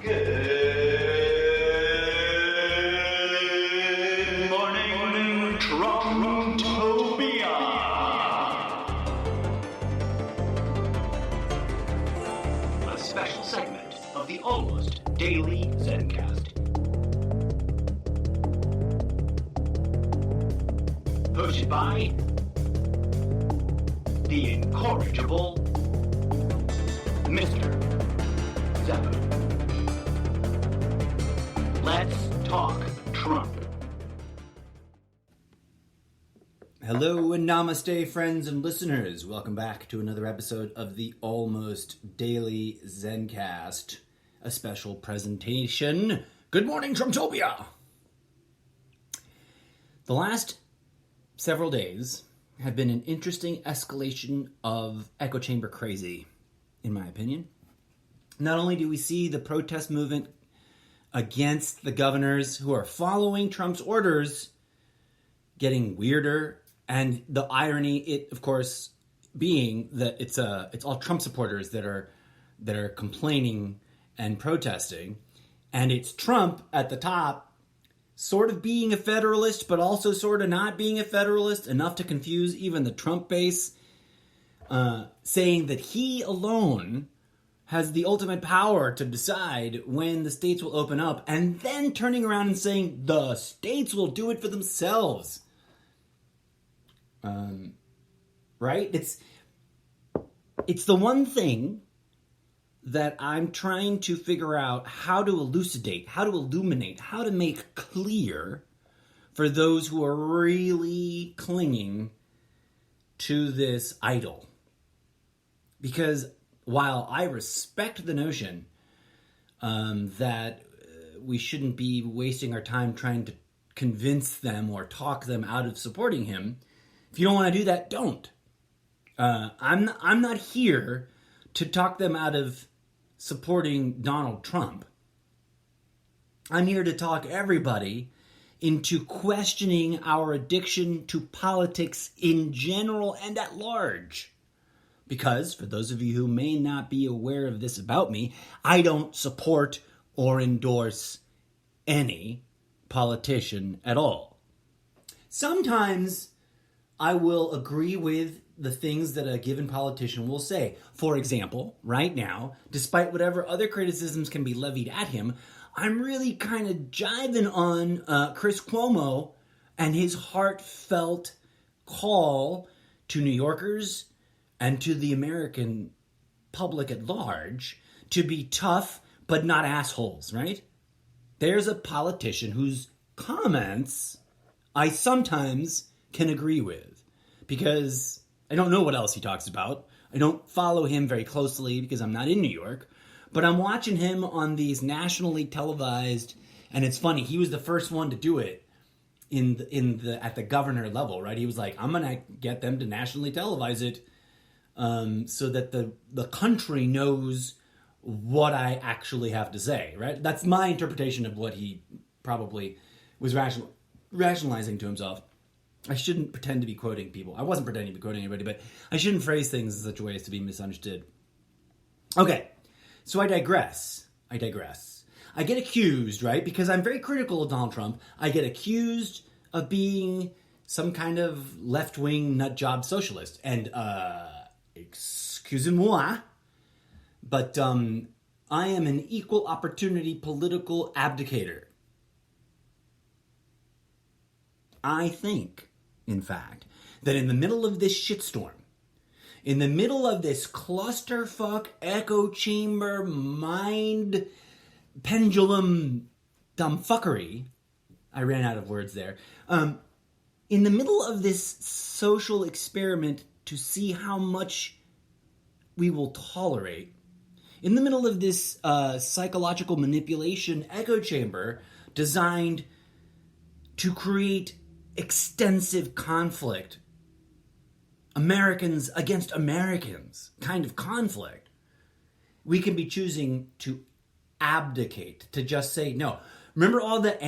Good morning, Trumptopia. A special segment of the Almost Daily Zencast. Hosted by the incorrigible Mr. Zeppo. Let's talk Trump. Hello and namaste, friends and listeners. Welcome back to another episode of the Almost Daily Zencast, a special presentation. Good morning, Trumptopia! The last several days have been an interesting escalation of echo chamber crazy, in my opinion. Not only do we see the protest movement against the governors who are following Trump's orders getting weirder, and the irony, it of course, being that it's all Trump supporters that are complaining and protesting, and it's Trump at the top, sort of being a federalist, but also sort of not being a federalist, enough to confuse even the Trump base, saying that he alone has the ultimate power to decide when the states will open up, and then turning around and saying the states will do it for themselves. Right? It's the one thing that I'm trying to figure out how to elucidate, how to illuminate, how to make clear for those who are really clinging to this idol. Because while I respect the notion that we shouldn't be wasting our time trying to convince them or talk them out of supporting him, if you don't want to do that, don't. I'm not here to talk them out of supporting Donald Trump. I'm here to talk everybody into questioning our addiction to politics in general and at large. Because, for those of you who may not be aware of this about me, I don't support or endorse any politician at all. Sometimes I will agree with the things that a given politician will say. For example, right now, despite whatever other criticisms can be levied at him, I'm really kind of jiving on Chris Cuomo and his heartfelt call to New Yorkers and to the American public at large to be tough but not assholes, right? There's a politician whose comments I sometimes can agree with, because I don't know what else he talks about. I don't follow him very closely because I'm not in New York, but I'm watching him on these nationally televised, and it's funny, he was the first one to do it at the governor level, right? He was like, I'm gonna get them to nationally televise it so that the country knows what I actually have to say, right? That's my interpretation of what he probably was rationalizing to himself. I shouldn't pretend to be quoting people. I wasn't pretending to be quoting anybody, but I shouldn't phrase things in such a way as to be misunderstood. Okay, so I digress. I get accused, right? Because I'm very critical of Donald Trump. I get accused of being some kind of left-wing nutjob socialist. And, excusez-moi, but I am an equal opportunity political abdicator. I think, in fact, that in the middle of this shitstorm, in the middle of this clusterfuck, echo chamber, mind pendulum dumbfuckery, I ran out of words there, in the middle of this social experiment to see how much we will tolerate, in the middle of this psychological manipulation echo chamber designed to create extensive conflict, Americans against Americans kind of conflict, we can be choosing to abdicate, to just say no. Remember all the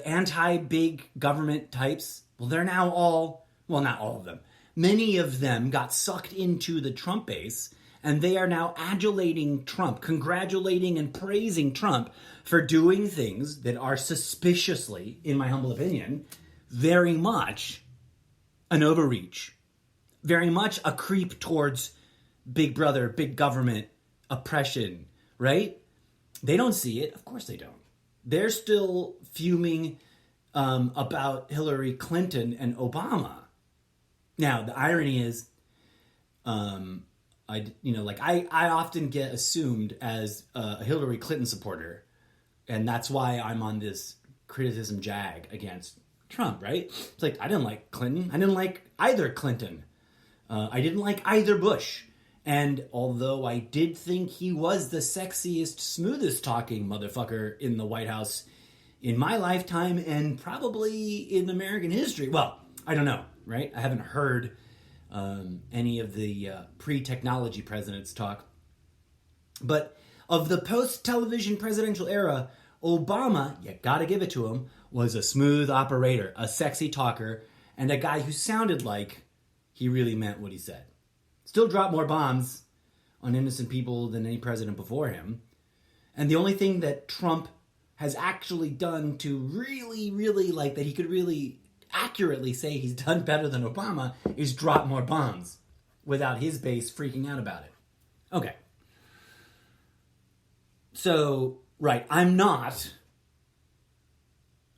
anti-big government types? Well, they're now all, well, not all of them. Many of them got sucked into the Trump base And they are now adulating Trump, congratulating and praising Trump for doing things that are suspiciously, in my humble opinion, very much an overreach. Very much a creep towards big brother, big government, oppression, right? They don't see it. Of course they don't. They're still fuming about Hillary Clinton and Obama. Now, the irony is, I often get assumed as a Hillary Clinton supporter, and that's why I'm on this criticism jag against Trump, right? It's like, I didn't like Clinton. I didn't like either Clinton. I didn't like either Bush. And although I did think he was the sexiest, smoothest talking motherfucker in the White House in my lifetime and probably in American history, well, I don't know, right? I haven't heard any of the pre-technology presidents talk. But of the post-television presidential era, Obama, you gotta give it to him, was a smooth operator, a sexy talker, and a guy who sounded like he really meant what he said. Still dropped more bombs on innocent people than any president before him. And the only thing that Trump has actually done to really, really, like, that he could really accurately say he's done better than Obama is drop more bombs without his base freaking out about it. Okay. So, right, I'm not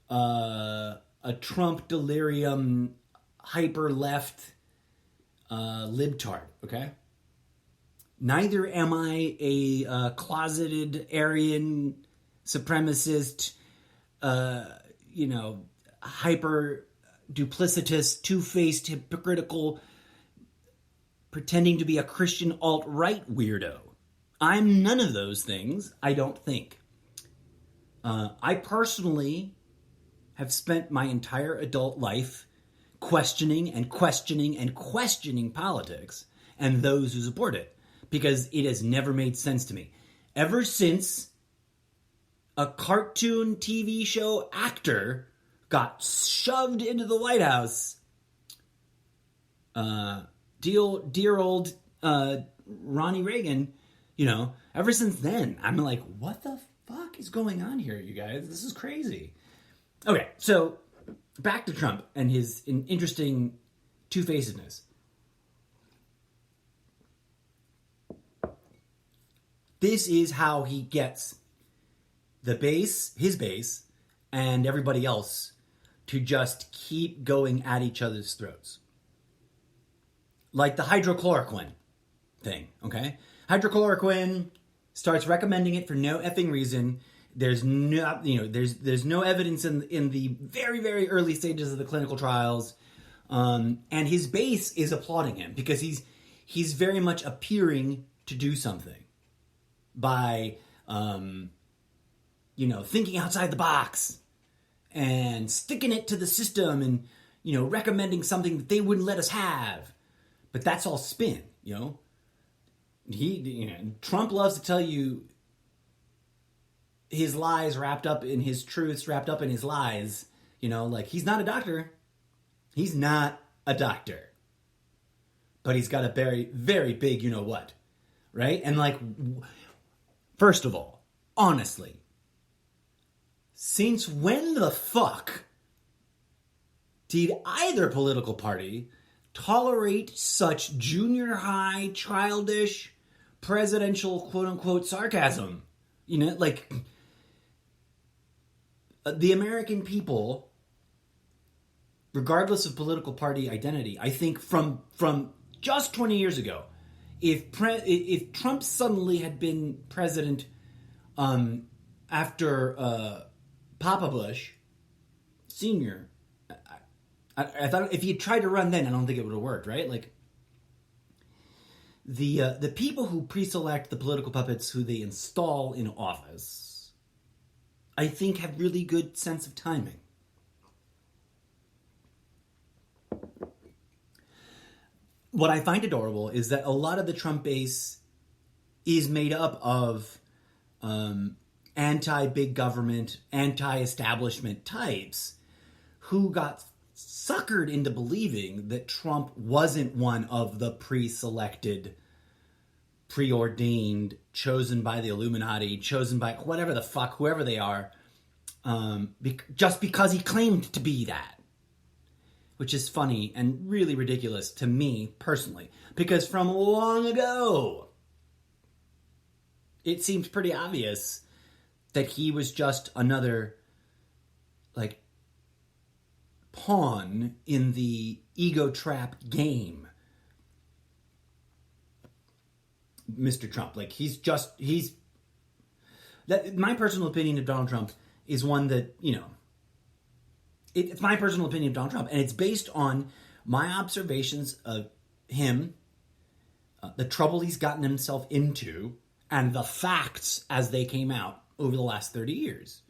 a Trump delirium hyper-left libtard, okay? Neither am I a closeted Aryan supremacist, hyper duplicitous, two-faced, hypocritical, pretending to be a Christian alt-right weirdo. I'm none of those things, I don't think. I personally have spent my entire adult life questioning and questioning and questioning politics and those who support it, because it has never made sense to me. Ever since a cartoon TV show actor got shoved into the White House, dear old Ronnie Reagan, ever since then, I'm like, what the fuck is going on here, you guys? This is crazy. Okay, so back to Trump and his interesting two-facedness. This is how he gets the base, his base, and everybody else to just keep going at each other's throats. Like the hydrochloroquine thing, okay? Hydrochloroquine starts recommending it for no effing reason. There's no, there's no evidence in the very, very early stages of the clinical trials, and his base is applauding him because he's very much appearing to do something by, thinking outside the box and sticking it to the system and recommending something that they wouldn't let us have. But that's all spin, Trump loves to tell you his lies wrapped up in his truths, wrapped up in his lies. He's not a doctor. He's not a doctor. But he's got a very, very big you-know-what, right? And first of all, honestly, since when the fuck did either political party tolerate such junior high, childish, presidential quote-unquote sarcasm? The American people, regardless of political party identity, I think from just 20 years ago, if Trump suddenly had been president after Papa Bush Sr., I thought if he had tried to run then, I don't think it would have worked, right? The people who pre-select the political puppets who they install in office, I think, have really good sense of timing. What I find adorable is that a lot of the Trump base is made up of anti-big government, anti-establishment types who got suckered into believing that Trump wasn't one of the pre-selected preordained, chosen by the Illuminati, chosen by whatever the fuck, whoever they are, just because he claimed to be that. Which is funny and really ridiculous to me personally. Because from long ago, it seemed pretty obvious that he was just another, like, pawn in the ego trap game. Mr. Trump. Like, my personal opinion of Donald Trump is one that, it's my personal opinion of Donald Trump, and it's based on my observations of him, the trouble he's gotten himself into, and the facts as they came out over the last 30 years.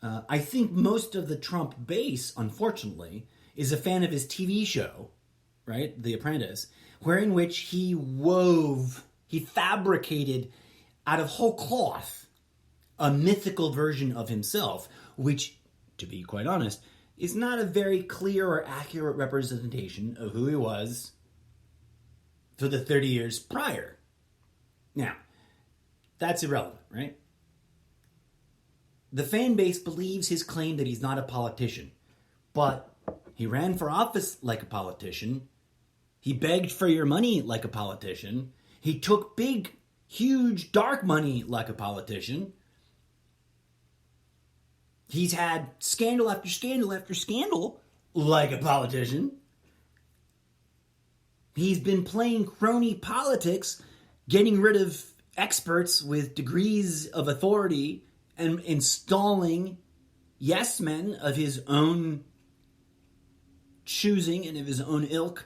I think most of the Trump base, unfortunately, is a fan of his TV show, right, The Apprentice, wherein which he fabricated out of whole cloth a mythical version of himself, which, to be quite honest, is not a very clear or accurate representation of who he was for the 30 years prior. Now, that's irrelevant, right? The fan base believes his claim that he's not a politician, but he ran for office like a politician. He begged for your money like a politician. He took big, huge, dark money like a politician. He's had scandal after scandal after scandal like a politician. He's been playing crony politics, getting rid of experts with degrees of authority and installing yes men of his own choosing and of his own ilk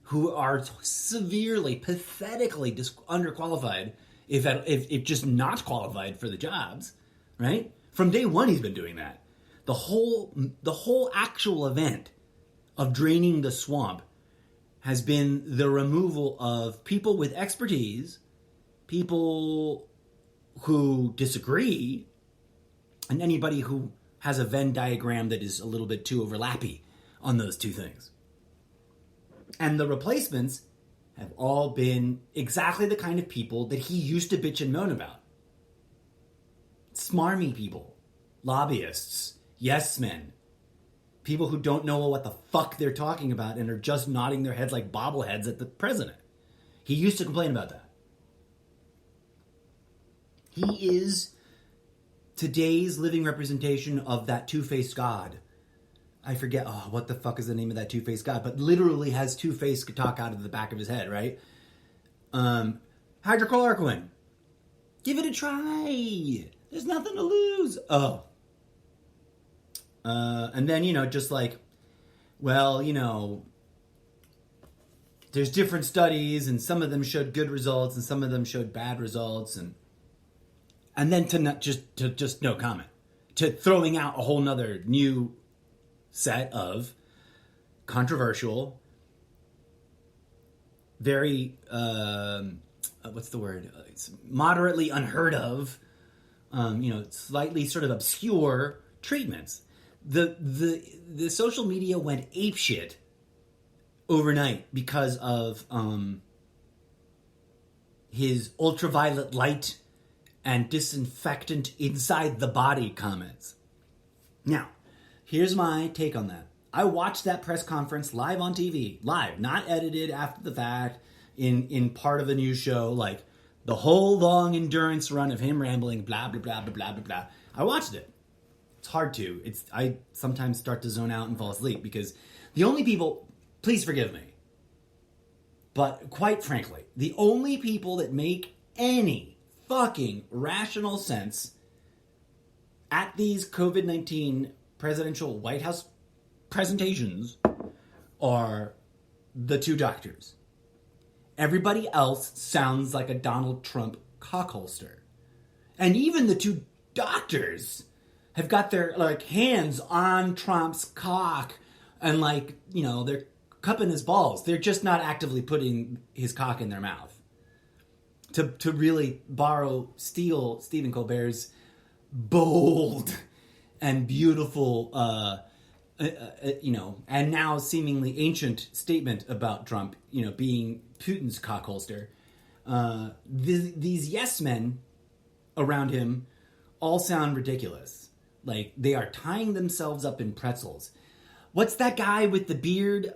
who are severely, pathetically underqualified, if just not qualified for the jobs, right? From day one, he's been doing that. The whole actual event of draining the swamp has been the removal of people with expertise, people who disagree, and anybody who has a Venn diagram that is a little bit too overlappy on those two things. And the replacements have all been exactly the kind of people that he used to bitch and moan about. Smarmy people, lobbyists, yes men, people who don't know what the fuck they're talking about and are just nodding their heads like bobbleheads at the president. He used to complain about that. He is today's living representation of that two-faced God. I forget, what the fuck is the name of that two-faced God, but literally has two-faced talk out of the back of his head, right? Hydrochloroquine. Give it a try. There's nothing to lose. And then, just like, well, there's different studies and some of them showed good results and some of them showed bad results. And then to just no comment. To throwing out a whole nother new set of controversial, very, what's the word? It's moderately unheard of, slightly sort of obscure treatments. The social media went apeshit overnight because of his ultraviolet light and disinfectant inside the body comments. Now, here's my take on that. I watched that press conference live on TV. Live, not edited after the fact in part of a news show, like the whole long endurance run of him rambling, blah, blah, blah, blah, blah, blah, blah. I watched it. It's hard to. I sometimes start to zone out and fall asleep because the only people, please forgive me, but quite frankly, the only people that make any fucking rational sense at these COVID-19 presidential White House presentations are the two doctors. Everybody else sounds like a Donald Trump cockholster. And even the two doctors have got their hands on Trump's cock and they're cupping his balls. They're just not actively putting his cock in their mouth. To really steal Stephen Colbert's bold and beautiful, and now seemingly ancient statement about Trump, being Putin's cockholster. These yes men around him all sound ridiculous. Like they are tying themselves up in pretzels. What's that guy with the beard?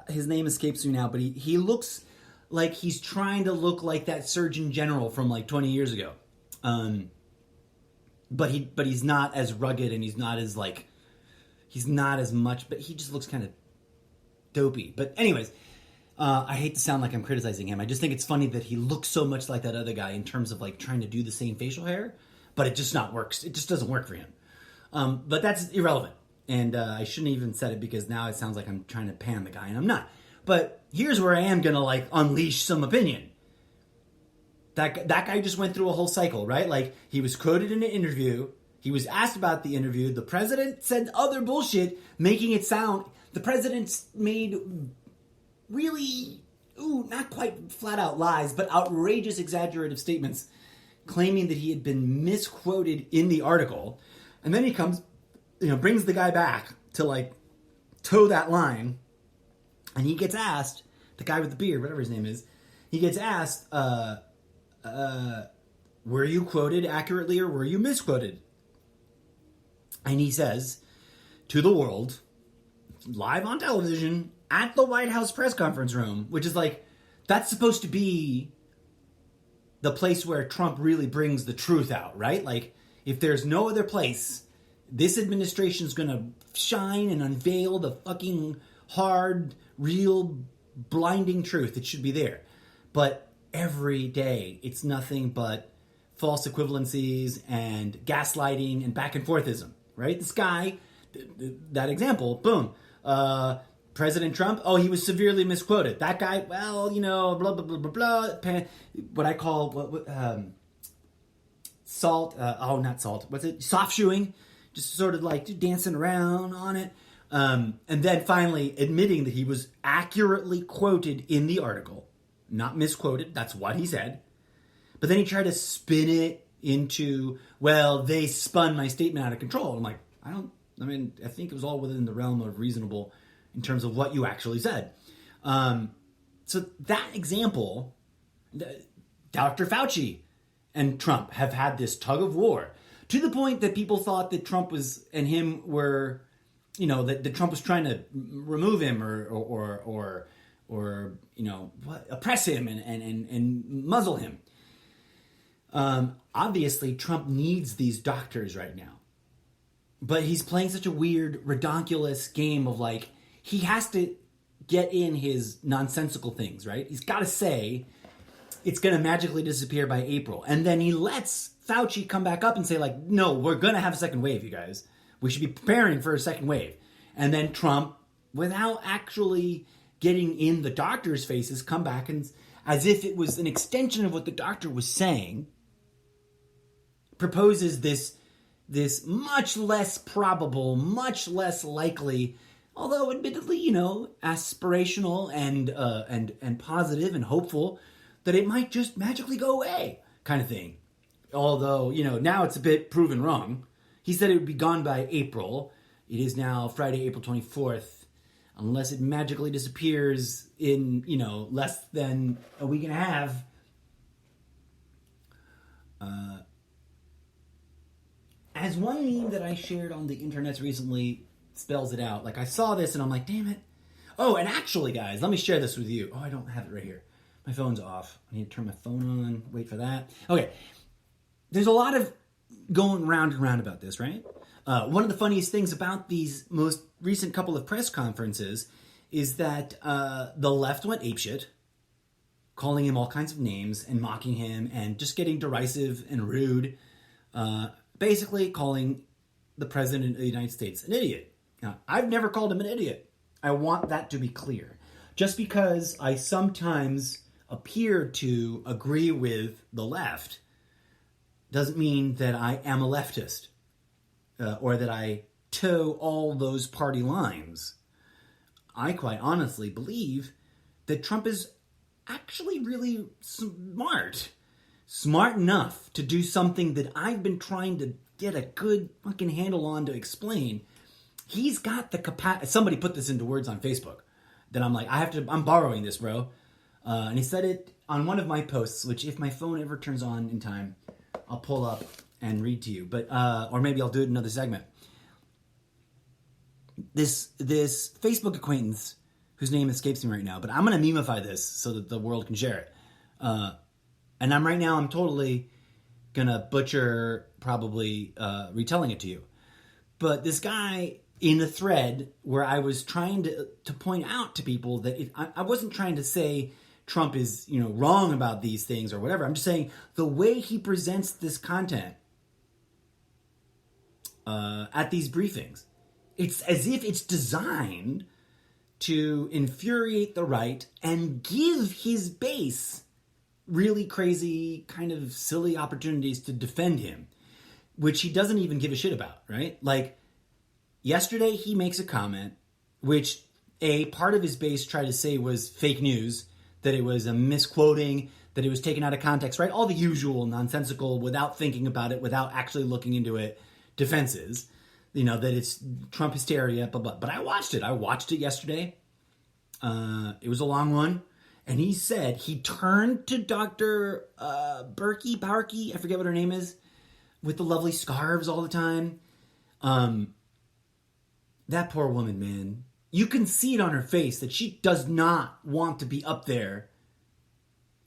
His name escapes me now, but he looks like he's trying to look like that Surgeon General from like 20 years ago. But he's not as rugged, and he's not as much, but he just looks kind of dopey. But anyways, I hate to sound like I'm criticizing him. I just think it's funny that he looks so much like that other guy in terms of like trying to do the same facial hair, but it just not works. It just doesn't work for him. But that's irrelevant. And I shouldn't even said it because now it sounds like I'm trying to pan the guy, and I'm not. But here's where I am going to like unleash some opinion. That guy just went through a whole cycle, right? Like he was quoted in an interview. He was asked about the interview. The president said other bullshit, making it sound... The president made really, not quite flat out lies, but outrageous exaggerative statements claiming that he had been misquoted in the article. And then he comes, brings the guy back to like toe that line. And he gets asked, the guy with the beard, whatever his name is, he gets asked, were you quoted accurately or were you misquoted? And he says to the world, live on television, at the White House press conference room, which is like, that's supposed to be the place where Trump really brings the truth out, right? Like, if there's no other place, this administration is going to shine and unveil the fucking hard, real, blinding truth. It should be there. But every day, it's nothing but false equivalencies and gaslighting and back and forthism, right? This guy, that example, boom. President Trump, he was severely misquoted. That guy, well, blah, blah, blah, blah, blah. What I call, not salt. What's it? Soft shoeing. Just sort of like dancing around on it. And then finally admitting that he was accurately quoted in the article. Not misquoted. That's what he said. But then he tried to spin it into, well, they spun my statement out of control. I'm like, I think it was all within the realm of reasonable in terms of what you actually said. So that example, Dr. Fauci and Trump have had this tug of war to the point that people thought that Trump and him were, that Trump was trying to remove him or oppress him and muzzle him. Obviously, Trump needs these doctors right now. But he's playing such a weird, redonkulous game of like, he has to get in his nonsensical things, right? He's got to say it's going to magically disappear by April. And then he lets Fauci come back up and say like, no, we're going to have a second wave, you guys. We should be preparing for a second wave. And then Trump, without actually getting in the doctor's faces, come back and, as if it was an extension of what the doctor was saying, proposes this much less probable, much less likely, although admittedly, aspirational and positive and hopeful, that it might just magically go away kind of thing. Although, now it's a bit proven wrong. He said it would be gone by April. It is now Friday, April 24th. Unless it magically disappears in, less than a week and a half. As one meme that I shared on the internet recently spells it out. Like, I saw this and I'm like, damn it. Oh, and actually, guys, let me share this with you. Oh, I don't have it right here. My phone's off. I need to turn my phone on. Wait for that. Okay. There's a lot of going round and round about this, right? One of the funniest things about these most recent couple of press conferences is that the left went apeshit, calling him all kinds of names and mocking him and just getting derisive and rude. Basically calling the president of the United States an idiot. Now, I've never called him an idiot. I want that to be clear. Just because I sometimes appear to agree with the left doesn't mean that I am a leftist or that I toe all those party lines. I quite honestly believe that Trump is actually really smart enough to do something that I've been trying to get a good fucking handle on to explain. He's got the capacity. Somebody put this into words on Facebook that I'm like, I'm borrowing this, bro. And he said it on one of my posts, which if my phone ever turns on in time, I'll pull up and read to you. But or maybe I'll do it in another segment. This Facebook acquaintance, whose name escapes me right now, but I'm going to memeify this so that the world can share it. And I'm totally going to butcher probably retelling it to you. But this guy in a thread where I was trying to point out to people that I wasn't trying to say Trump is, wrong about these things or whatever. I'm just saying the way he presents this content at these briefings, it's as if it's designed to infuriate the right and give his base really crazy, kind of silly opportunities to defend him, which he doesn't even give a shit about, right? Like, yesterday he makes a comment, which a part of his base tried to say was fake news, that it was a misquoting, that it was taken out of context, right? All the usual nonsensical, without thinking about it, without actually looking into it, defenses. That it's Trump hysteria, blah, blah. But I watched it. I watched it yesterday. It was a long one. And he said, he turned to Dr. Parkey, I forget what her name is, with the lovely scarves all the time. That poor woman, man. You can see it on her face that she does not want to be up there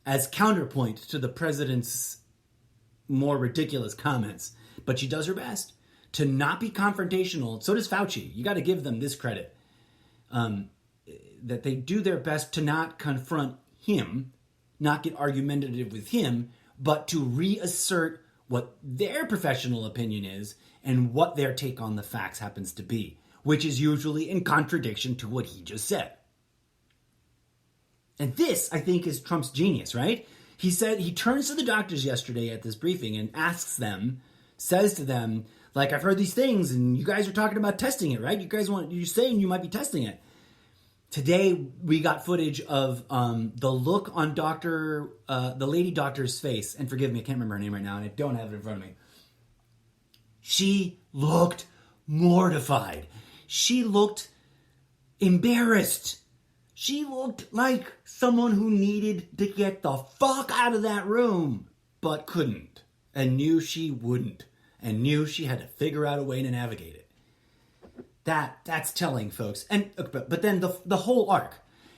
as counterpoint to the president's more ridiculous comments. But she does her best to not be confrontational. So does Fauci. You got to give them this credit. That they do their best to not confront him, not get argumentative with him, but to reassert what their professional opinion is and what their take on the facts happens to be, which is usually in contradiction to what he just said. And this, I think, is Trump's genius, right? He said he turns to the doctors yesterday at this briefing and says to them, like, I've heard these things and you guys are talking about testing it, right? You're saying you might be testing it. Today, we got footage of the look on the lady doctor's face. And forgive me, I can't remember her name right now, and I don't have it in front of me. She looked mortified. She looked embarrassed. She looked like someone who needed to get the fuck out of that room, but couldn't, and knew she wouldn't, and knew she had to figure out a way to navigate it. That's telling, folks. And but then the whole arc.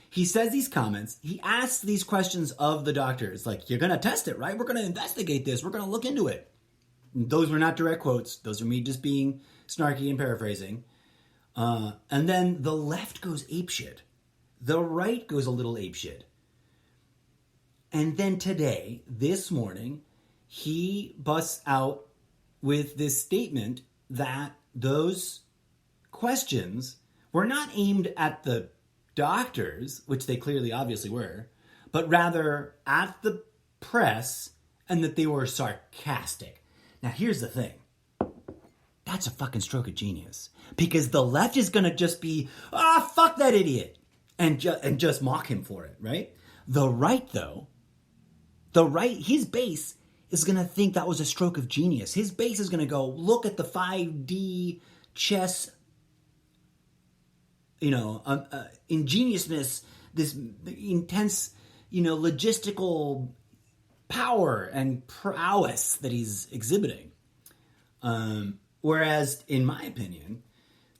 He says these comments. He asks these questions of the doctors, like, you're going to test it, right? We're going to investigate this. We're going to look into it. Those were not direct quotes. Those are me just being snarky and paraphrasing. And then the left goes apeshit. The right goes a little apeshit. And then today, this morning, he busts out with this statement that those questions were not aimed at the doctors, which they clearly obviously were, but rather at the press, and that they were sarcastic. Now, here's the thing. That's a fucking stroke of genius. Because the left is going to just be, fuck that idiot, and just mock him for it, right? The right, though, his base is going to think that was a stroke of genius. His base is going to go, look at the 5D chess, ingeniousness, this intense, logistical power and prowess that he's exhibiting. Whereas, in my opinion,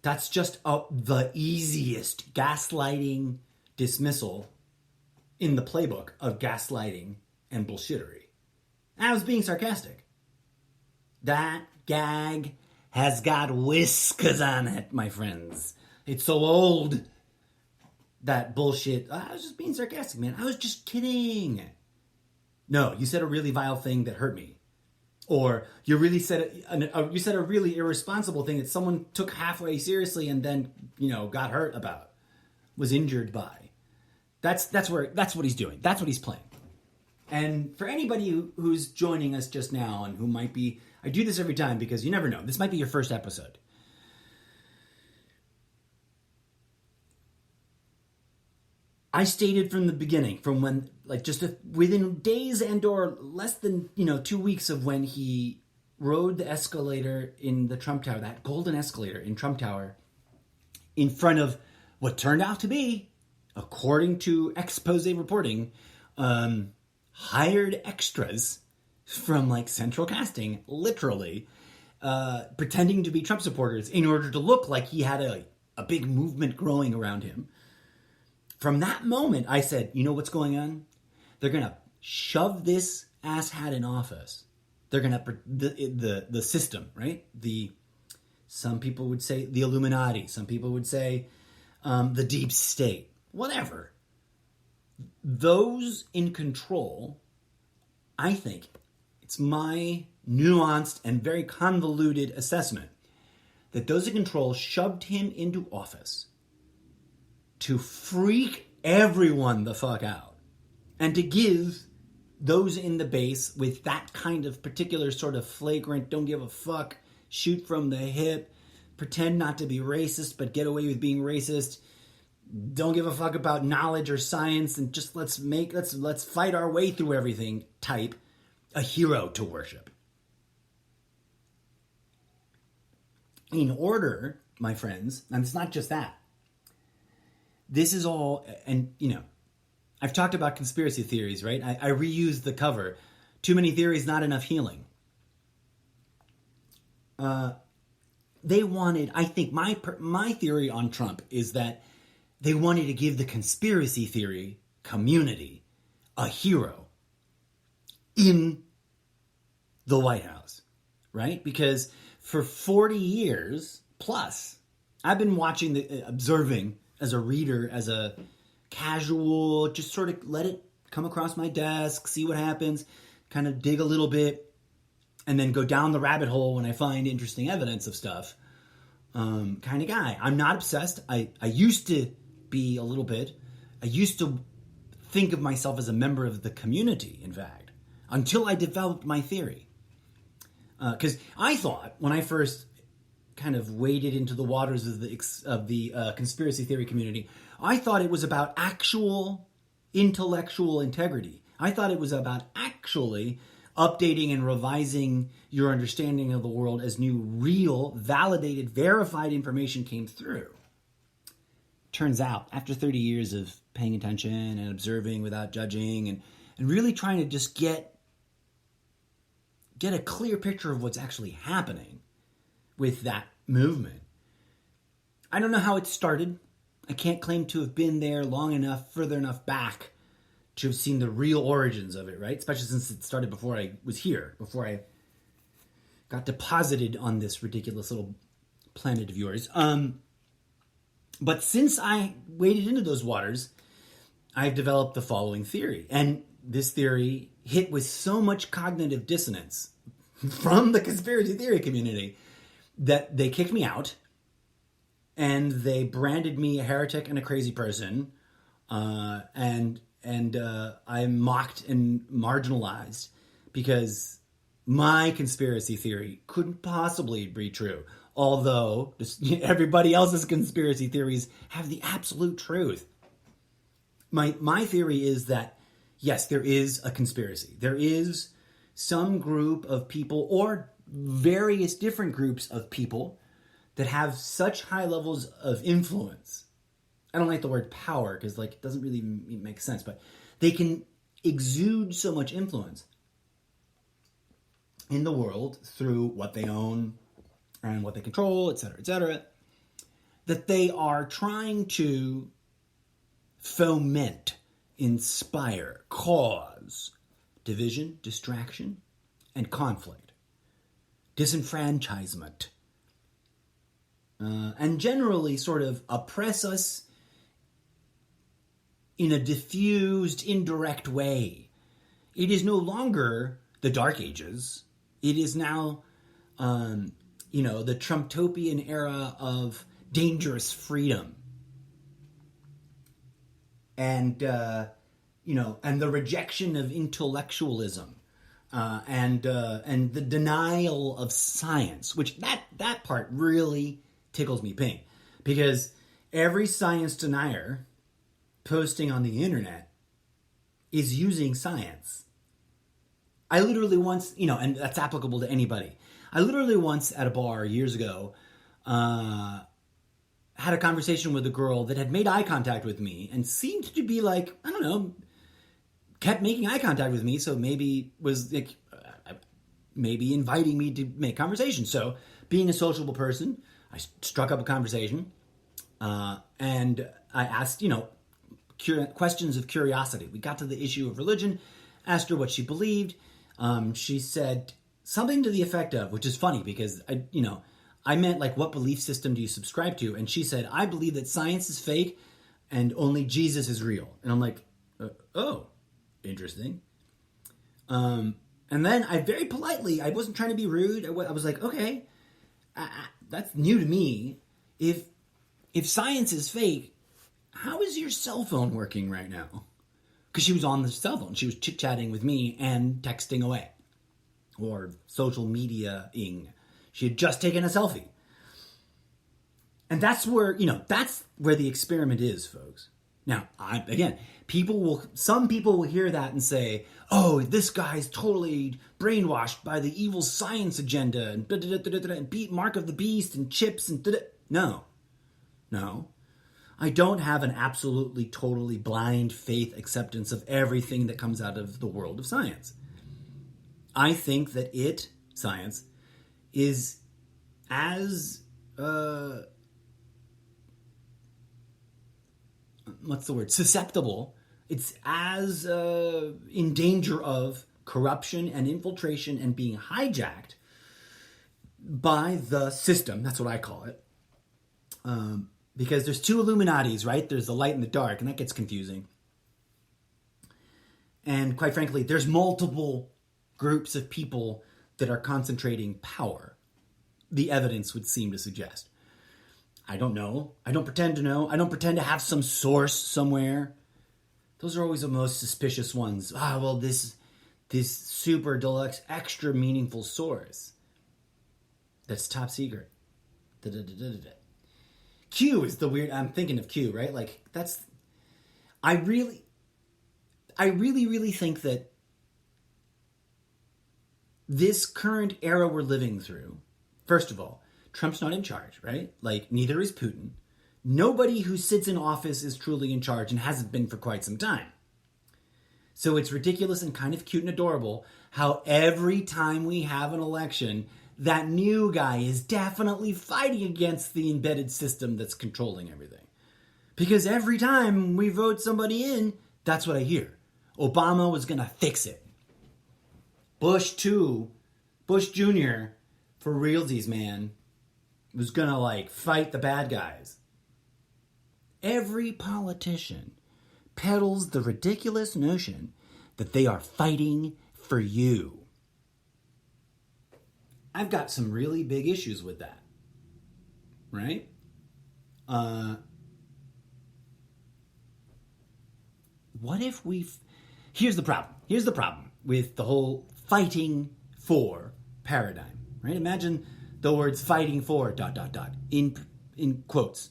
that's just the easiest gaslighting dismissal in the playbook of gaslighting and bullshittery. And I was being sarcastic. That gag has got whiskers on it, my friends. It's so old. That bullshit. I was just being sarcastic, man. I was just kidding. No, you said a really vile thing that hurt me. Or you really said you said a really irresponsible thing that someone took halfway seriously and then, got hurt about, was injured by. That's what he's doing. That's what he's playing. And for anybody who's joining us just now and who might be, I do this every time because you never know. This might be your first episode. I stated from the beginning, from when, within days and or less than, 2 weeks of when he rode the escalator in the Trump Tower, that golden escalator in Trump Tower, in front of what turned out to be, according to expose reporting, hired extras from like central casting, literally, pretending to be Trump supporters in order to look like he had a big movement growing around him. From that moment, I said, you know what's going on? They're going to shove this asshat in office. They're going to, the system, right? Some people would say the Illuminati. Some people would say the deep state. Whatever. Those in control, I think, it's my nuanced and very convoluted assessment that those in control shoved him into office to freak everyone the fuck out and to give those in the base with that kind of particular sort of flagrant, don't give a fuck, shoot from the hip, pretend not to be racist but get away with being racist, don't give a fuck about knowledge or science, and just let's fight our way through everything type, a hero to worship. In order, my friends, and it's not just that. This is all, and you know, I've talked about conspiracy theories, right? I reuse the cover. Too many theories, not enough healing. They wanted, I think my theory on Trump is that they wanted to give the conspiracy theory community a hero in the White House, right? Because for 40 years plus, I've been observing as a reader, as a casual, just sort of let it come across my desk, see what happens, kind of dig a little bit, and then go down the rabbit hole when I find interesting evidence of stuff. Kind of guy. I'm not obsessed. I used to be a little bit. I used to think of myself as a member of the community, in fact, until I developed my theory. Because I thought, when I first kind of waded into the waters of the conspiracy theory community, I thought it was about actual intellectual integrity. I thought it was about actually updating and revising your understanding of the world as new, real, validated, verified information came through. Turns out, after 30 years of paying attention and observing without judging and really trying to just get a clear picture of what's actually happening with that movement. I don't know how it started. I can't claim to have been there long enough, further enough back to have seen the real origins of it, right? Especially since it started before I was here, before I got deposited on this ridiculous little planet of yours. But since I waded into those waters, I've developed the following theory. And this theory hit with so much cognitive dissonance from the conspiracy theory community that they kicked me out and they branded me a heretic and a crazy person. And I'm mocked and marginalized because my conspiracy theory couldn't possibly be true. Although everybody else's conspiracy theories have the absolute truth. My theory is that, yes, there is a conspiracy. There is some group of people or various different groups of people that have such high levels of influence. I don't like the word power because it doesn't really make sense, but they can exude so much influence in the world through what they own and what they control, etc., that they are trying to foment, inspire, cause division, distraction, and conflict, disenfranchisement, and generally sort of oppress us in a diffused, indirect way. It is no longer the Dark Ages. It is now, the Trumptopian era of dangerous freedom. And the rejection of intellectualism, and the denial of science, which that part really tickles me pink, because every science denier posting on the internet is using science. I literally once, and that's applicable to anybody. I literally once at a bar years ago had a conversation with a girl that had made eye contact with me and seemed to be kept making eye contact with me, so maybe was like maybe inviting me to make conversation. So being a sociable person, I struck up a conversation, and I asked, questions of curiosity. We got to the issue of religion, asked her what she believed. She said something to the effect of, which is funny because I meant like, what belief system do you subscribe to? And she said, I believe that science is fake and only Jesus is real. And I'm like, oh, interesting. And then I very politely, I wasn't trying to be rude. I was like, okay, that's new to me. If science is fake, how is your cell phone working right now? Because she was on the cell phone. She was chit-chatting with me and texting away. Or social media-ing. She had just taken a selfie. And that's where, that's where the experiment is, folks. Now, some people will hear that and say, oh, this guy's totally brainwashed by the evil science agenda and beat Mark of the Beast and chips and No. I don't have an absolutely, totally blind faith acceptance of everything that comes out of the world of science. I think that science, is as, susceptible. It's as in danger of corruption and infiltration and being hijacked by the system. That's what I call it. Because there's two Illuminatis, right? There's the light and the dark, and that gets confusing. And quite frankly, there's multiple groups of people that are concentrating power. The evidence would seem to suggest. I don't know. I don't pretend to know. I don't pretend to have some source somewhere. Those are always the most suspicious ones. This super deluxe, extra meaningful source. That's top secret. Q is the weird. I'm thinking of Q, right? Like I really think that this current era we're living through, first of all, Trump's not in charge, right? Like, neither is Putin. Nobody who sits in office is truly in charge and hasn't been for quite some time. So it's ridiculous and kind of cute and adorable how every time we have an election, that new guy is definitely fighting against the embedded system that's controlling everything. Because every time we vote somebody in, that's what I hear. Obama was going to fix it. Bush Jr., for realsies, man, was going to fight the bad guys. Every politician peddles the ridiculous notion that they are fighting for you. I've got some really big issues with that. Right? What if here's the problem. Here's the problem with the whole fighting for paradigm. Right? Imagine the words fighting for ... in quotes.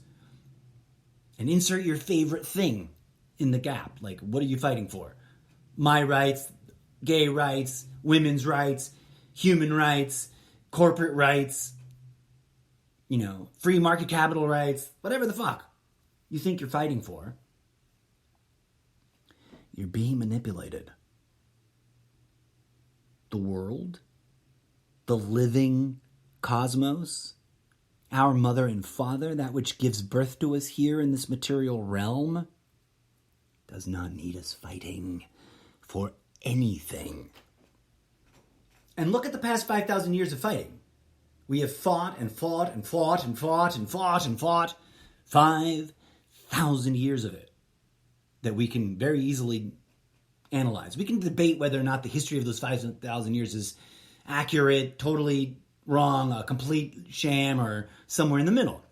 And insert your favorite thing in the gap. Like, what are you fighting for? My rights, gay rights, women's rights, human rights, corporate rights, free market capital rights, whatever the fuck you think you're fighting for. You're being manipulated. The world, the living cosmos, our mother and father, that which gives birth to us here in this material realm, does not need us fighting for anything. And look at the past 5,000 years of fighting. We have fought and fought and fought and fought and fought and fought. 5,000 years of it that we can very easily analyze. We can debate whether or not the history of those 5,000 years is accurate, totally wrong, a complete sham, or somewhere in the middle.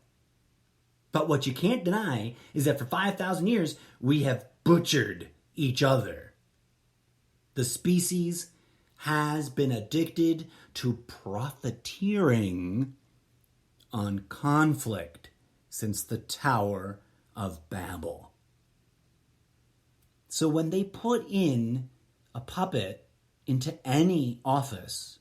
But what you can't deny is that for 5,000 years, we have butchered each other. The species has been addicted to profiteering on conflict since the Tower of Babel. So when they put in a puppet into any office,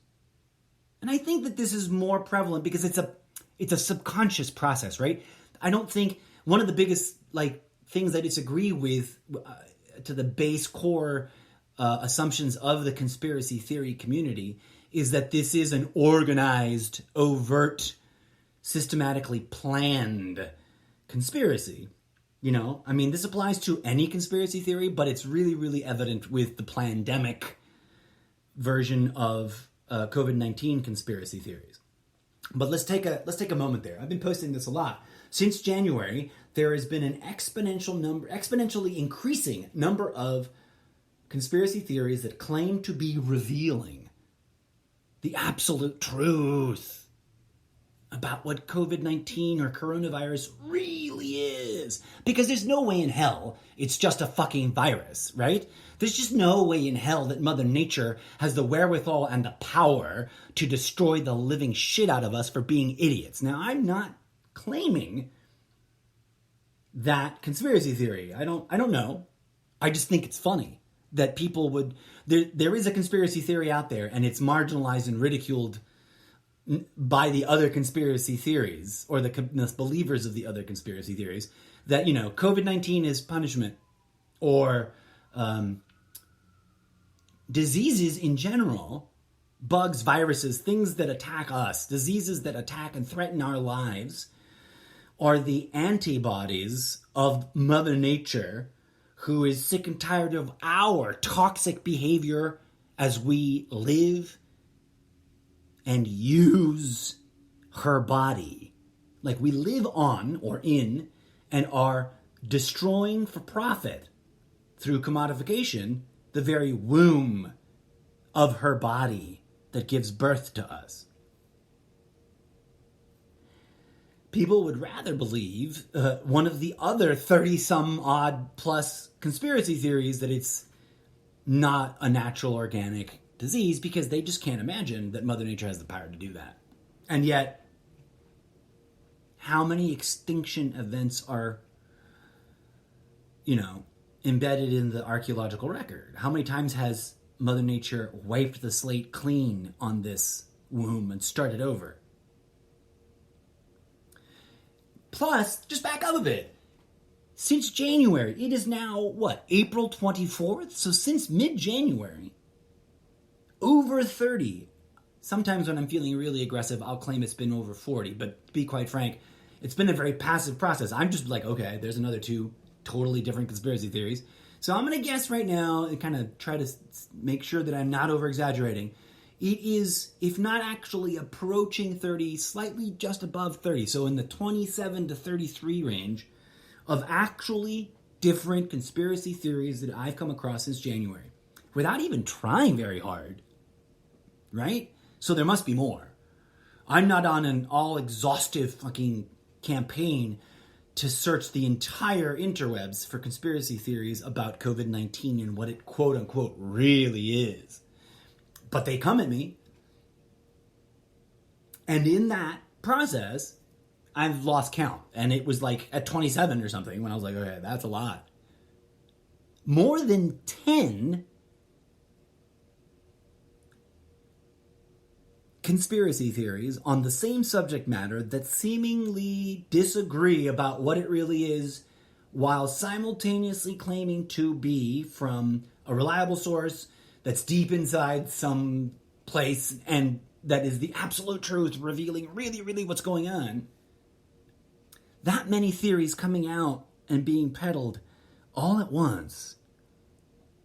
and I think that this is more prevalent because it's a subconscious process, right? I don't think one of the biggest things I disagree with to the base core assumptions of the conspiracy theory community is that this is an organized, overt, systematically planned conspiracy. You know, I mean, this applies to any conspiracy theory, but it's really, really evident with the pandemic version of COVID-19 conspiracy theories. But let's take a moment there. I've been posting this a lot. Since January, there has been an exponentially increasing number of conspiracy theories that claim to be revealing the absolute truth about what COVID-19 or coronavirus really is. Because there's no way in hell it's just a fucking virus, right? There's just no way in hell that Mother Nature has the wherewithal and the power to destroy the living shit out of us for being idiots. Now, I'm not claiming that conspiracy theory. I don't know. I just think it's funny that people would... There is a conspiracy theory out there, and it's marginalized and ridiculed by the other conspiracy theories, or the believers of the other conspiracy theories, that, you know, COVID-19 is punishment, or diseases in general, bugs, viruses, things that attack us, diseases that attack and threaten our lives, are the antibodies of Mother Nature, who is sick and tired of our toxic behavior as we live and use her body. Like, we live on or in and are destroying for profit through commodification the very womb of her body that gives birth to us. People would rather believe one of the other 30-some-odd plus conspiracy theories that it's not a natural organic disease, because they just can't imagine that Mother Nature has the power to do that. And yet, how many extinction events are, you know, embedded in the archaeological record? How many times has Mother Nature wiped the slate clean on this womb and started over? Plus, just back up a bit. Since January, it is now, what, April 24th? So since mid-January, over 30. Sometimes when I'm feeling really aggressive, I'll claim it's been over 40. But to be quite frank, it's been a very passive process. I'm just like, okay, there's another two totally different conspiracy theories. So I'm going to guess right now and kind of try to make sure that I'm not over-exaggerating. It is, if not actually approaching 30, slightly just above 30. So in the 27 to 33 range of actually different conspiracy theories that I've come across since January, without even trying very hard. Right? So there must be more. I'm not on an all-exhaustive fucking campaign to search the entire interwebs for conspiracy theories about COVID-19 and what it quote-unquote really is. But they come at me. And in that process, I've lost count. And it was like at 27 or something when I was like, okay, that's a lot. More than 10 conspiracy theories on the same subject matter that seemingly disagree about what it really is, while simultaneously claiming to be from a reliable source that's deep inside some place and that is the absolute truth, revealing really, really what's going on. That many theories coming out and being peddled all at once.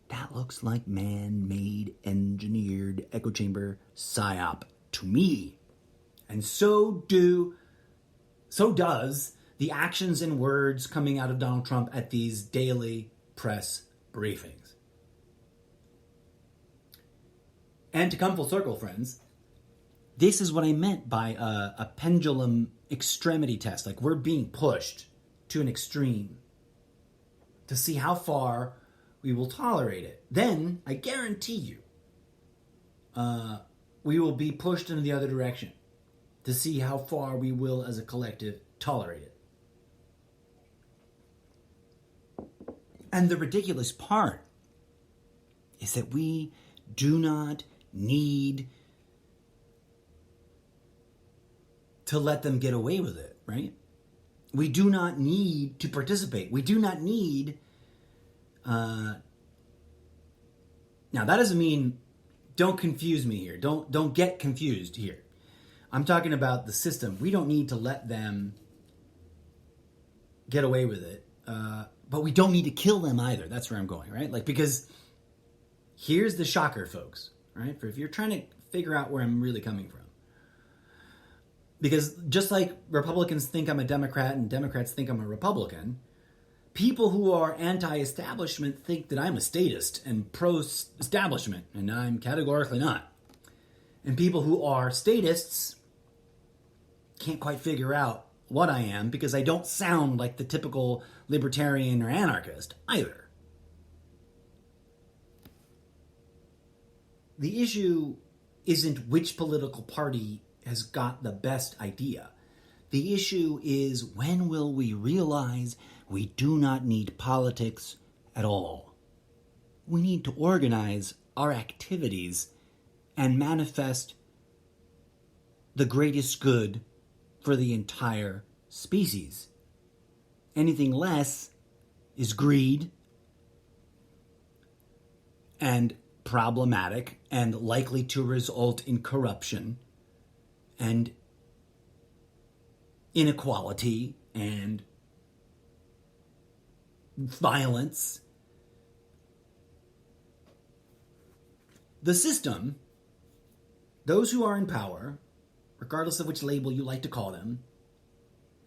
That looks like man-made, engineered echo chamber psyop to me. And so does the actions and words coming out of Donald Trump at these daily press briefings. And to come full circle, friends, this is what I meant by a pendulum extremity test. Like, we're being pushed to an extreme to see how far we will tolerate it. Then, I guarantee you, we will be pushed in the other direction to see how far we will, as a collective, tolerate it. And the ridiculous part is that we do not need to let them get away with it, right? We do not need to participate. We do not need Now, that doesn't mean don't confuse me here. Don't get confused here. I'm talking about the system. We don't need to let them get away with it. But we don't need to kill them either. That's where I'm going, right? Like, because here's the shocker, folks, right? For if you're trying to figure out where I'm really coming from. Because just like Republicans think I'm a Democrat and Democrats think I'm a Republican, people who are anti-establishment think that I'm a statist and pro-establishment, and I'm categorically not. And people who are statists can't quite figure out what I am because I don't sound like the typical libertarian or anarchist either. The issue isn't which political party has got the best idea. The issue is, when will we realize we do not need politics at all? We need to organize our activities and manifest the greatest good for the entire species. Anything less is greed and problematic and likely to result in corruption and inequality and violence. The system, those who are in power, regardless of which label you like to call them,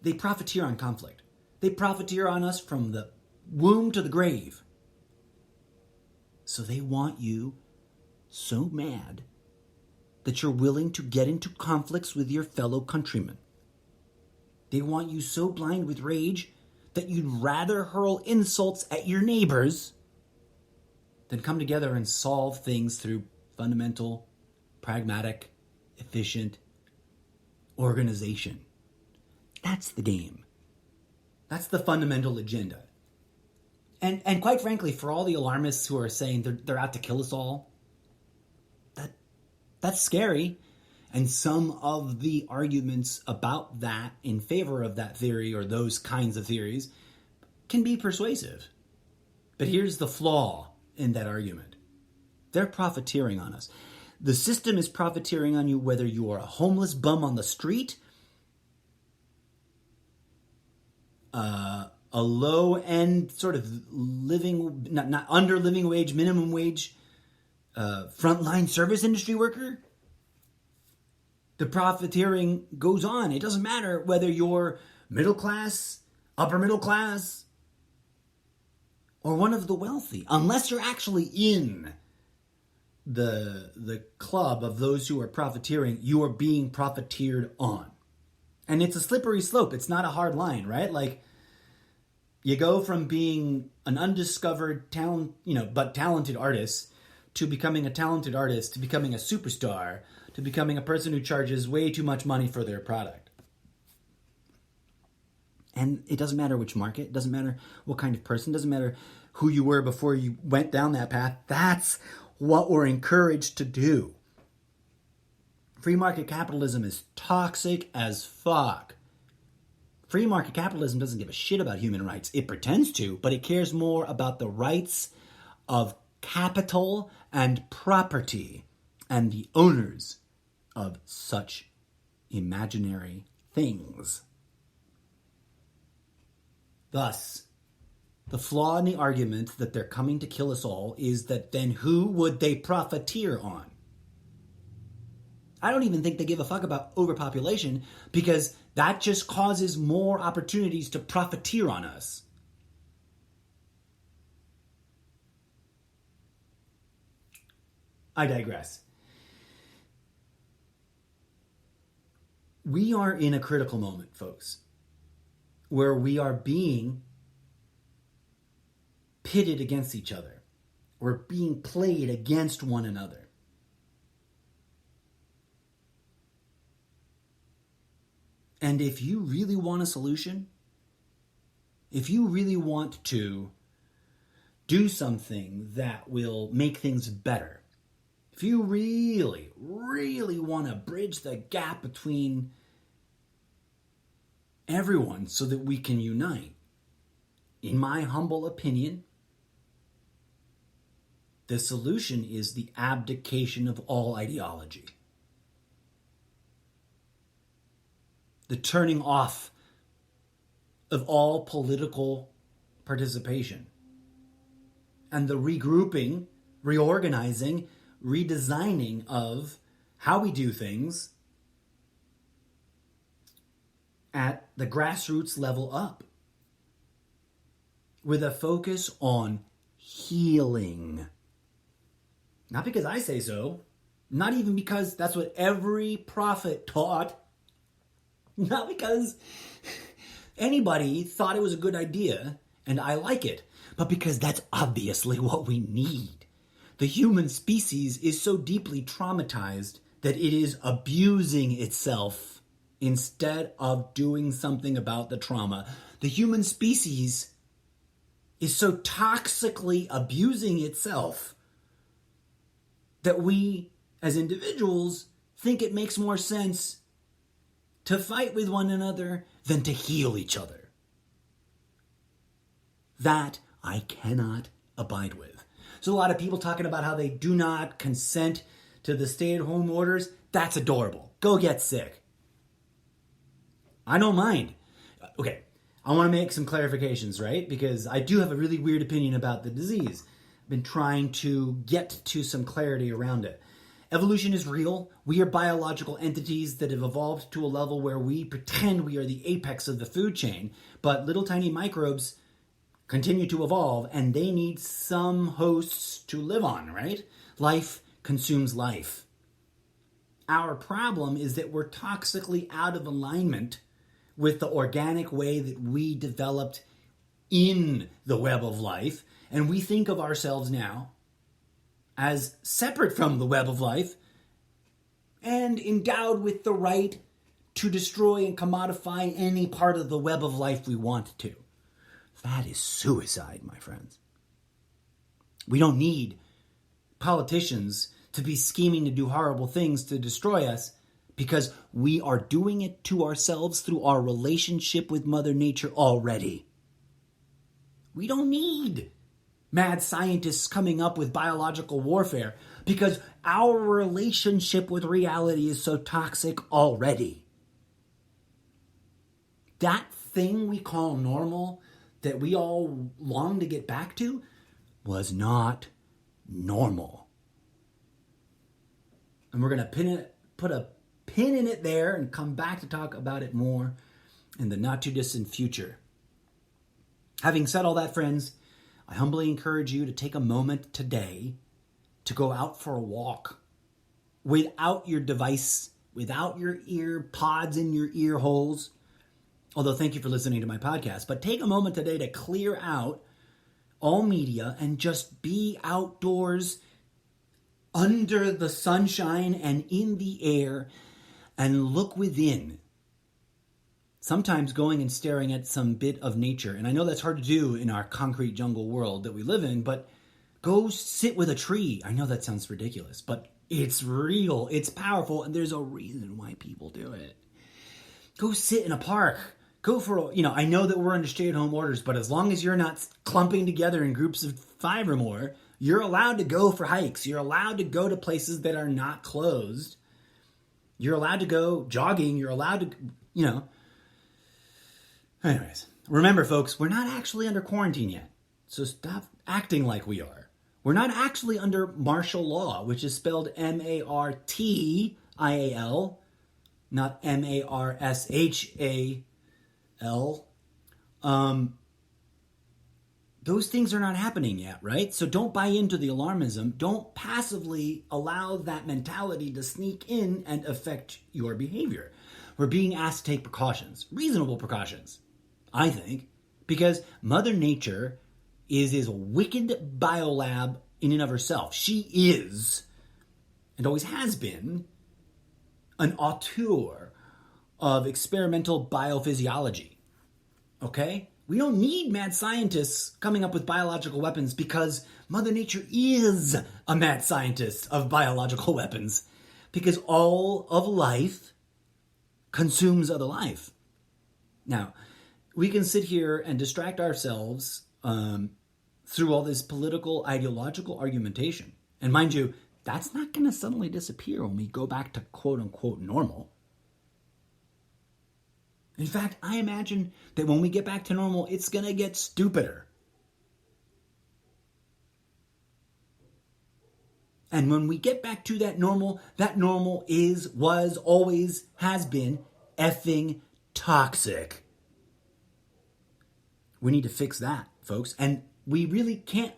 they profiteer on conflict. They profiteer on us from the womb to the grave. So they want you so mad that you're willing to get into conflicts with your fellow countrymen. They want you so blind with rage that you'd rather hurl insults at your neighbors than come together and solve things through fundamental, pragmatic, efficient organization. That's the game. That's the fundamental agenda. And quite frankly, for all the alarmists who are saying they're out to kill us all, that's scary. And some of the arguments about that, in favor of that theory or those kinds of theories, can be persuasive. But here's the flaw in that argument. They're profiteering on us. The system is profiteering on you whether you are a homeless bum on the street, a low-end sort of living, not under living wage, minimum wage, frontline service industry worker. The profiteering goes on. It doesn't matter whether you're middle class, upper middle class, or one of the wealthy, unless you're actually in the club of those who are profiteering. You are being profiteered on. And it's a slippery slope. It's not a hard line, right? Like, you go from being an undiscovered talent, but talented artist, to becoming a talented artist, to becoming a superstar, to becoming a person who charges way too much money for their product. And it doesn't matter which market, it doesn't matter what kind of person, it doesn't matter who you were before you went down that path. That's what we're encouraged to do. Free market capitalism is toxic as fuck. Free market capitalism doesn't give a shit about human rights. It pretends to, but it cares more about the rights of capital and property and the owners of such imaginary things. Thus, the flaw in the argument that they're coming to kill us all is that then who would they profiteer on? I don't even think they give a fuck about overpopulation, because that just causes more opportunities to profiteer on us. I digress. We are in a critical moment, folks, where we are being pitted against each other. We're being played against one another. And if you really want a solution, if you really want to do something that will make things better, if you really, really want to bridge the gap between everyone so that we can unite, in my humble opinion, The solution is the abdication of all ideology. The turning off of all political participation. And the regrouping, reorganizing, redesigning of how we do things at the grassroots level up. With a focus on healing. Not because I say so. Not even because that's what every prophet taught. Not because anybody thought it was a good idea and I like it. But because that's obviously what we need. The human species is so deeply traumatized that it is abusing itself instead of doing something about the trauma. The human species is so toxically abusing itself that we, as individuals, think it makes more sense to fight with one another than to heal each other. That I cannot abide with. So a lot of people talking about how they do not consent to the stay-at-home orders. That's adorable. Go get sick. I don't mind. Okay, I want to make some clarifications, right? Because I do have a really weird opinion about the disease. I've been trying to get to some clarity around it. Evolution is real. We are biological entities that have evolved to a level where we pretend we are the apex of the food chain, but little tiny microbes continue to evolve, and they need some hosts to live on, right? Life consumes life. Our problem is that we're toxically out of alignment with the organic way that we developed in the web of life, and we think of ourselves now as separate from the web of life and endowed with the right to destroy and commodify any part of the web of life we want to. That is suicide, my friends. We don't need politicians to be scheming to do horrible things to destroy us because we are doing it to ourselves through our relationship with Mother Nature already. We don't need mad scientists coming up with biological warfare because our relationship with reality is so toxic already. That thing we call normal that we all long to get back to was not normal. And we're going to put a pin in it there and come back to talk about it more in the not too distant future. Having said all that, friends, I humbly encourage you to take a moment today to go out for a walk without your device, without your ear pods in your ear holes. Although, thank you for listening to my podcast. But take a moment today to clear out all media and just be outdoors under the sunshine and in the air and look within. Sometimes going and staring at some bit of nature. And I know that's hard to do in our concrete jungle world that we live in, but go sit with a tree. I know that sounds ridiculous, but it's real. It's powerful, and there's a reason why people do it. Go sit in a park. Go for, I know that we're under stay-at-home orders, but as long as you're not clumping together in groups of 5 or more, you're allowed to go for hikes. You're allowed to go to places that are not closed. You're allowed to go jogging. You're allowed to, Anyways, remember, folks, we're not actually under quarantine yet. So stop acting like we are. We're not actually under martial law, which is spelled M-A-R-T-I-A-L, not M-A-R-S-H-A-L. Those things are not happening yet, right? So don't buy into the alarmism. Don't passively allow that mentality to sneak in and affect your behavior. We're being asked to take precautions, reasonable precautions, I think, because Mother Nature is this wicked biolab in and of herself. She is, and always has been, an auteur of experimental biophysiology. Okay? We don't need mad scientists coming up with biological weapons because Mother Nature is a mad scientist of biological weapons. Because all of life consumes other life. Now, we can sit here and distract ourselves through all this political, ideological argumentation. And mind you, that's not going to suddenly disappear when we go back to quote-unquote normal. In fact, I imagine that when we get back to normal, it's going to get stupider. And when we get back to that normal is, was, always, has been effing toxic. We need to fix that, folks. And we really can't,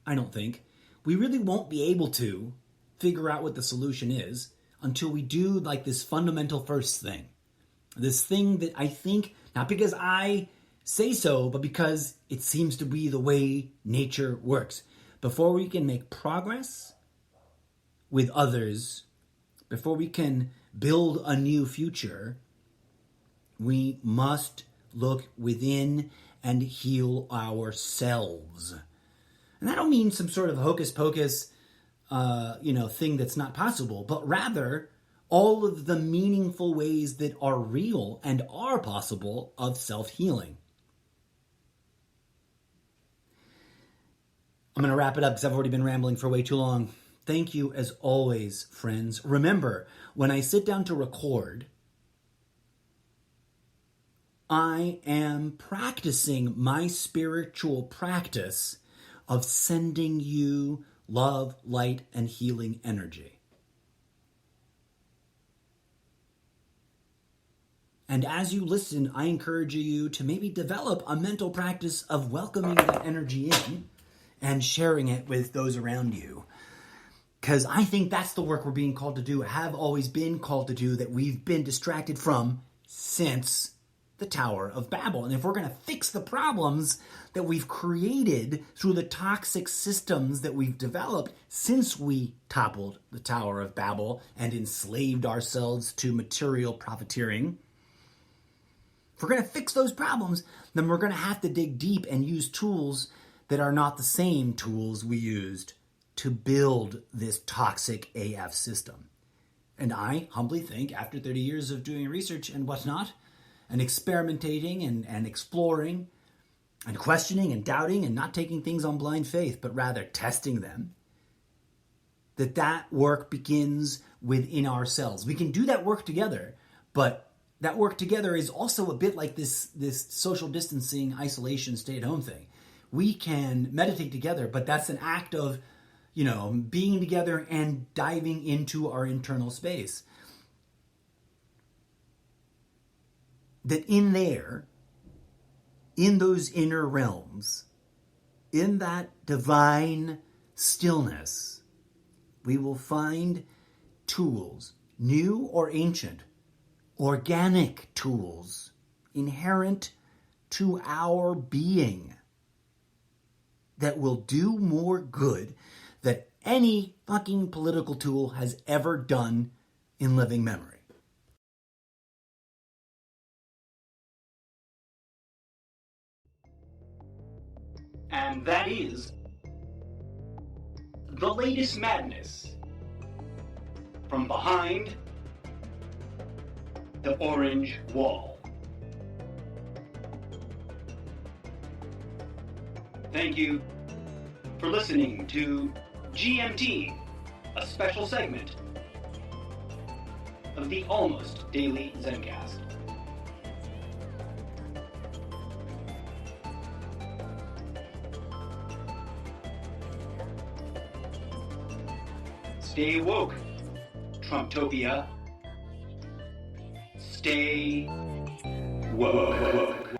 I don't think, we really won't be able to figure out what the solution is until we do like this fundamental first thing. This thing that I think, not because I say so, but because it seems to be the way nature works. Before we can make progress with others, before we can build a new future, we must look within and heal ourselves. And I don't mean some sort of hocus pocus, thing that's not possible, but rather all of the meaningful ways that are real and are possible of self-healing. I'm going to wrap it up because I've already been rambling for way too long. Thank you as always, friends. Remember, when I sit down to record, I am practicing my spiritual practice of sending you love, light, and healing energy. And as you listen, I encourage you to maybe develop a mental practice of welcoming that energy in and sharing it with those around you. Because I think that's the work we're being called to do, have always been called to do, that we've been distracted from since the Tower of Babel. And if we're going to fix the problems that we've created through the toxic systems that we've developed since we toppled the Tower of Babel and enslaved ourselves to material profiteering, if we're going to fix those problems, then we're going to have to dig deep and use tools that are not the same tools we used to build this toxic AF system. And I humbly think, after 30 years of doing research and whatnot, and experimenting and exploring and questioning and doubting and not taking things on blind faith, but rather testing them, that work begins within ourselves. We can do that work together, but that work together is also a bit like this social distancing, isolation, stay-at-home thing. We can meditate together, but that's an act of, being together and diving into our internal space. That in there, in those inner realms, in that divine stillness, we will find tools, new or ancient, organic tools, inherent to our being, that will do more good than any fucking political tool has ever done in living memory. And that is the latest madness from behind the orange wall. Thank you for listening to GMT, a special segment of the Almost Daily Zencast. Stay woke, Trumptopia. Stay woke.